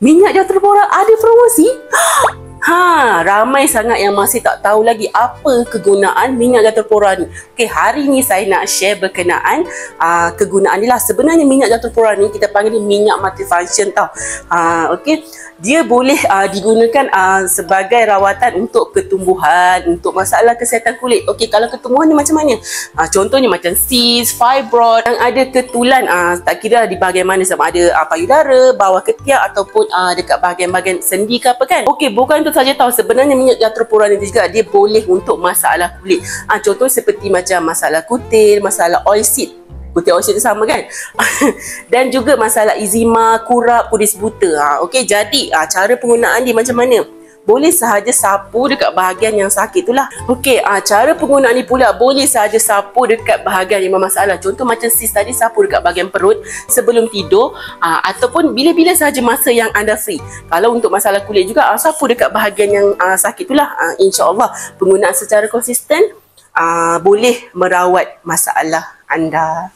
Minyak Jatropora ada promosi? Ramai sangat yang masih tak tahu lagi apa kegunaan minyak Jatropora ni. Okey, hari ni saya nak share berkenaan kegunaan ni lah. Sebenarnya minyak Jatropora ni kita panggil ni minyak multifunction tau. Okey, dia boleh digunakan sebagai rawatan untuk ketumbuhan, untuk masalah kesihatan kulit. Okey, kalau ketumbuhan ni macam mana? Contohnya macam cyst, fibroid, yang ada ketulan, tak kira di bahagian mana, sama ada payudara, bawah ketiak ataupun dekat bahagian-bahagian sendi ke apa kan. Okey, bukan itu saja tahu, sebenarnya minyak Jatropora ni juga dia boleh untuk masalah kulit. Contoh seperti macam masalah kutil, masalah oil seed. Kutil oil seed tu sama kan? Dan juga masalah eczema, kurap, kudis buta. Okey, jadi cara penggunaan dia macam mana? Boleh sahaja sapu dekat bahagian yang sakit tu lah. Okey, cara penggunaan ni pula boleh sahaja sapu dekat bahagian yang bermasalah. Contoh macam cyst tadi, sapu dekat bahagian perut sebelum tidur, ataupun bila-bila sahaja masa yang anda free. Kalau untuk masalah kulit juga, sapu dekat bahagian yang sakit tu lah. InsyaAllah penggunaan secara konsisten boleh merawat masalah anda.